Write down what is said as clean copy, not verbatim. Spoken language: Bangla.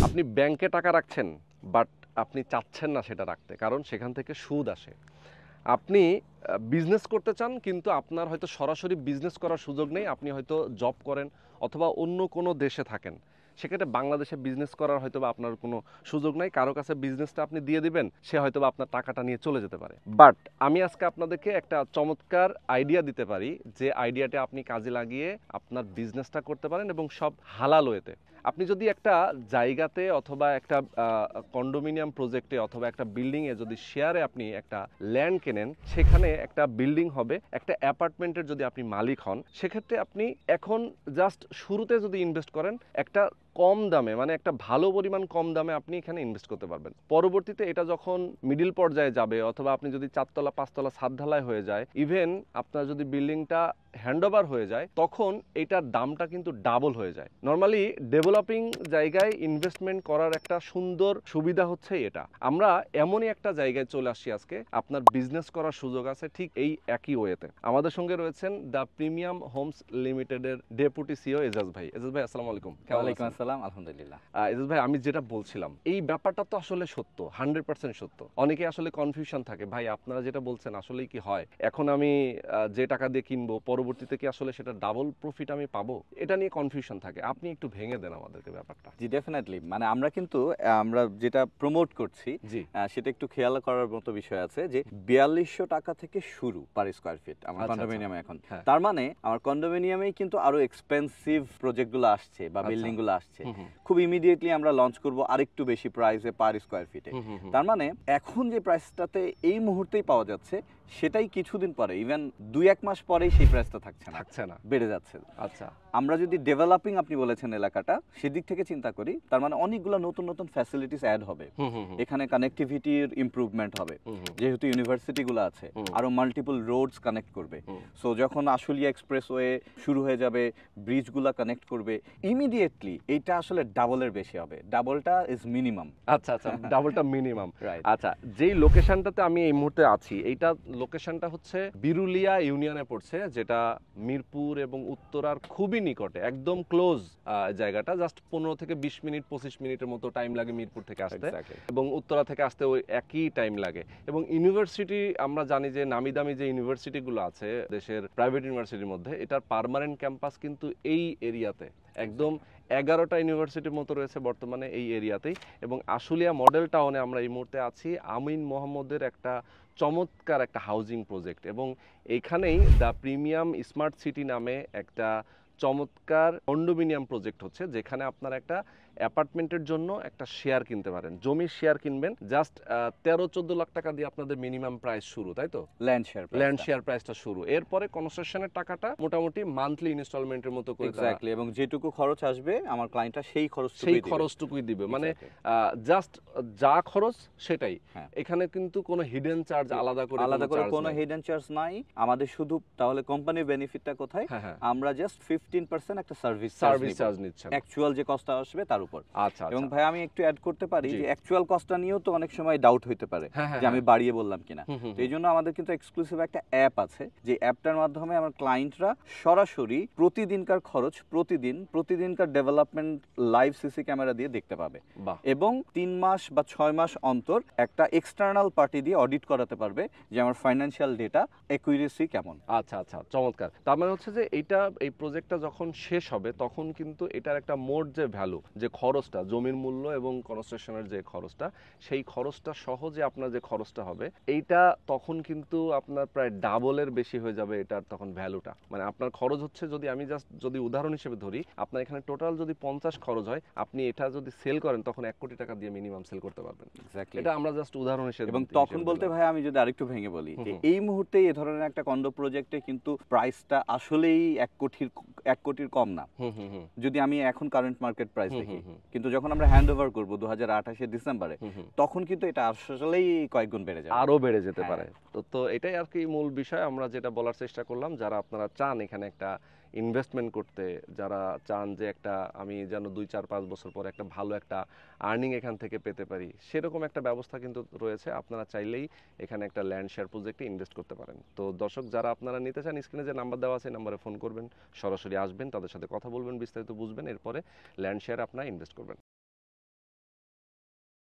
আপনি ব্যাংকে টাকা রাখছেন, বাট আপনি চাচ্ছেন না সেটা রাখতে, কারণ সেখান থেকে সুদ আসে। আপনি বিজনেস করতে চান, কিন্তু আপনার হয়তো সরাসরি বিজনেস করার সুযোগ নেই, আপনি হয়তো জব করেন অথবা অন্য কোনো দেশে থাকেন, সেক্ষেত্রে বাংলাদেশে বিজনেস করার হয়তো বা আপনার কোনো সুযোগ নাই, কারো কাছে বিজনেসটা আপনি দিয়ে দিবেন, সে হয়তো বা আপনার টাকাটা নিয়ে চলে যেতে পারে। বাট আমি আজকে আপনাদেরকে একটা চমৎকার আইডিয়া দিতে পারি, যে আইডিয়াটা আপনি কাজে লাগিয়ে আপনার বিজনেসটা করতে পারেন এবং সব হালাল ওয়েতে। আপনি যদি একটা জায়গাতে অথবা একটা কন্ডোমিনিয়াম প্রজেক্টে অথবা একটা বিল্ডিংয়ে যদি শেয়ারে আপনি একটা ল্যান্ড কেনেন, সেখানে একটা বিল্ডিং হবে, একটা অ্যাপার্টমেন্টের যদি আপনি মালিক হন, সেক্ষেত্রে আপনি এখন জাস্ট শুরুতে যদি ইনভেস্ট করেন, একটা কম দামে, মানে একটা ভালো পরিমাণ কম দামে আপনি এখানে ইনভেস্ট করতে পারবেন। পরবর্তীতে এটা যখন মিডিল পর্যায়ে যাবে, অথবা আপনি যদি 4তলা 5তলা ছাদ ঢালাই হয়ে যায়, ইভেন আপনার যদি বিল্ডিংটা হ্যান্ডওভার হয়ে যায়, তখন এটার দামটা কিন্তু ডাবল হয়ে যায়। নর্মালি ডেভেলপিং জায়গায় ইনভেস্টমেন্ট করার একটা সুন্দর সুবিধা হচ্ছে এটা। আমরা এমনই একটা জায়গায় চলে আসছি আজকে, আপনার বিজনেস করার সুযোগ আছে ঠিক এই একই ওয়েতে। আমাদের সঙ্গে রয়েছেন দ্য প্রিমিয়াম হোমস লিমিটেডের ডেপুটি সিও এজাজ ভাই। এজাজ ভাই, আসসালামু আলাইকুম। ওয়ালাইকুম আসসালাম, আলহামদুলিল্লাহ। এজাজ ভাই, আমি যেটা বলছিলাম, এই ব্যাপারটা তো আসলে সত্য, 100% সত্য। অনেকে আসলে কনফিউশন থাকে, ভাই আপনারা যেটা বলছেন আসলেই কি হয়? এখন আমি যে টাকা দিয়ে কিনবো, পরবর্তীতে কি আসলে সেটা ডাবল প্রফিট আমি পাবো? এটা নিয়ে কনফিউশন থাকে, আপনি একটু ভেঙে দেন আমাদেরকে ব্যাপারটা। জি, ডেফিনেটলি। মানে আমরা কিন্তু আমরা যেটা প্রমোট করছি, জি, সেটা একটু খেয়াল করার মতো বিষয় আছে যে 4200 টাকা থেকে শুরু পার স্কয়ার ফিট আমার আচ্ছা, কন্ডোমিনিয়ামে এখন। হ্যাঁ। তার মানে আমার কন্ডোমিনিয়ামেই কিন্তু আরো এক্সপেন্সিভ প্রজেক্টগুলো আসছে বা আচ্ছা। বিল্ডিং গুলো আসছে। হুম, হুম। খুব ইমিডিয়েটলি আমরা লঞ্চ করব আরেকটু বেশি প্রাইসে পার স্কয়ার ফিটে। হুম, হুম, হুম। তার মানে এখন যে প্রাইসটাতে এই মুহূর্তেই পাওয়া যাচ্ছে, সেটাই কিছুদিন পরে, ইভেন 2-1 মাস পরেই সেই প্রাইসটা থাকছে না, বেড়ে যাচ্ছে। আচ্ছা। আমরা যদি ডেভেলপিং আপনি বলেছেন এলাকাটা, সেদিক থেকে চিন্তা করি, তার মানে অনেকগুলো নতুন নতুন ফ্যাসিলিটিস অ্যাড হবে। হুম, হুম, হুম। এখানে কানেক্টিভিটির ইমপ্রুভমেন্ট হবে, হুম, হুম। যেহেতু ইউনিভার্সিটিগুলো আছে, হুম। আরো মাল্টিপল রোডস কানেক্ট করবে। হুম। সো যখন আশুলিয়া এক্সপ্রেসওয়ে শুরু হয়ে যাবে, ব্রিজগুলা কানেক্ট করবে, ইমিডিয়েটলি এইটা আসলে ডাবলের বেশি হবে। ডাবলটা ইজ মিনিমাম। আচ্ছা, আচ্ছা, ডাবলটা মিনিমাম। রাইট। আচ্ছা, যেই লোকেশনটাতে আমি এই মুহূর্তে আছি, এইটা লোকেশনটা হচ্ছে বিরুলিয়া ইউনিয়নে পড়ছে, যেটা মিরপুর এবং উত্তরার খুবই নিকটে, একদম ক্লোজ জায়গাটা। জাস্ট 15 থেকে 20 মিনিট 25 মিনিটের মতো টাইম লাগে মিরপুর থেকে আসতে, এবং উত্তরা থেকে আসতে ওই একই টাইম লাগে। এবং ইউনিভার্সিটি, আমরা জানি যে নামি দামি যে ইউনিভার্সিটিগুলো আছে দেশের প্রাইভেট ইউনিভার্সিটির মধ্যে, এটার পার্মানেন্ট ক্যাম্পাস কিন্তু এই এরিয়াতে, একদম 11টা ইউনিভার্সিটির মতো রয়েছে বর্তমানে এই এরিয়াতেই। এবং আশুলিয়া মডেল টাউনে আমরা এই মুহূর্তে আছি, আমিন মোহাম্মদের একটা চমৎকার একটা হাউজিং প্রজেক্ট, এবং এইখানেই দ্য প্রিমিয়াম স্মার্ট সিটি নামে একটা চমৎকার কন্ডোমিনিয়াম প্রজেক্ট হচ্ছে, যেখানে আপনারা একটা অ্যাপার্টমেন্টের জন্য একটা শেয়ার কিনতে পারেন, জমির শেয়ার কিনবেন। জাস্ট 13-14 লাখ টাকা দিয়ে আপনাদের মিনিমাম প্রাইস শুরু, তাই তো? ল্যান্ড শেয়ার প্রাইসটা শুরু, এরপরে কনস্ট্রাকশনের টাকাটা মোটামুটি মান্থলি ইনস্টলমেন্টের মতো করে এক্স্যাক্টলি, এবং যেটুকু খরচ আসবে আমার ক্লায়েন্টটা সেই খরচটুকুই দিবে। মানে জাস্ট যা খরচ সেটাই। এখানে কিন্তু কোনো হিডেন চার্জ আলাদা করে কোনো হিডেন চার্জ নাই আমাদের। শুধু তাহলে কোম্পানির বেনিফিটটা কোথায়? আমরা জাস্ট 15% একটা সার্ভিস চার্জ নিচ্ছি, অ্যাকচুয়াল যে কস্টটা আসবে তার উপর। আচ্ছা। এবং ভাই আমি একটু অ্যাড করতে পারি যে অ্যাকচুয়াল কস্টটা নিয়েও তো অনেক সময় ডাউট হইতে পারে যে আমি বাড়িয়ে বললাম কিনা। তো এই জন্য আমাদের কিন্তু এক্সক্লুসিভ একটা অ্যাপ আছে, যে অ্যাপটার মাধ্যমে আমার ক্লায়েন্টরা সরাসরি প্রতিদিনকার খরচ, প্রতিদিনকার ডেভেলপমেন্ট লাইভ সিসি ক্যামেরা দিয়ে দেখতে পাবে, এবং 3 মাস বা 6 মাস অন্তর একটা এক্সটার্নাল পার্টি দিয়ে অডিট করাতে পারবে যে আমার ফাইন্যান্সিয়াল ডেটা অ্যাকুরেসি কেমন। আচ্ছা, চমৎকার। তার মানে হচ্ছে যে এই প্রজেক্টটা যখন শেষ হবে, তখন কিন্তু এটার একটা মোট যে ভ্যালু, যে খরচটা, জমির মূল্য এবং কনস্ট্রাকশনের যে খরচটা, সেই খরচটা সহ যে আপনার যে খরচটা হবে, এইটা তখন কিন্তু আপনার প্রায় ডাবলের বেশি হয়ে যাবে এটার তখন ভ্যালুটা। মানে আপনার খরচ হচ্ছে, যদি উদাহরণ হিসেবে ধরি, আপনার এখানে টোটাল যদি 50 খরচ হয়, আপনি এটা যদি সেল করেন, তখন 1 কোটি টাকা দিয়ে মিনিমাম সেল করতে পারবেন। এটা আমরা জাস্ট উদাহরণ হিসেবে। এবং তখন বলতে ভাই আমি যদি আরেকটু ভেঙে বলি, যে এই মুহূর্তে এই ধরনের একটা কন্ডো প্রজেক্টে কিন্তু প্রাইসটা আসলেই 1 কোটির কম না, যদি আমি এখন কারেন্ট মার্কেট প্রাইস দেখি। কিন্তু যখন আমরা হ্যান্ড ওভার করবো 2028 ডিসেম্বরে, তখন কিন্তু এটা আসলেই কয়েক গুণ বেড়ে যাবে, আরো বেড়ে যেতে পারে। তো এটাই আর কি মূল বিষয়, আমরা যেটা বলার চেষ্টা করলাম। যারা আপনারা চান এখানে একটা ইনভেস্টমেন্ট করতে, যারা চান যে আমি যেন 2-4-5 বছর পর একটা ভালো একটা আর্নিং এখান থেকে পেতে পারি, সেরকম একটা ব্যবস্থা কিন্তু রয়েছে। আপনারা চাইলেই এখানে একটা ল্যান্ড শেয়ার প্রজেক্টে ইনভেস্ট করতে পারেন। তো দর্শক, যারা আপনারা নিতে চান, স্ক্রিনে যে নাম্বার দেওয়া আছে, নাম্বারে ফোন করবেন, সরাসরি আসবেন, তাদের সাথে কথা বলবেন, বিস্তারিত বুঝবেন, এরপরে ল্যান্ড শেয়ারে আপনারা ইনভেস্ট করবেন।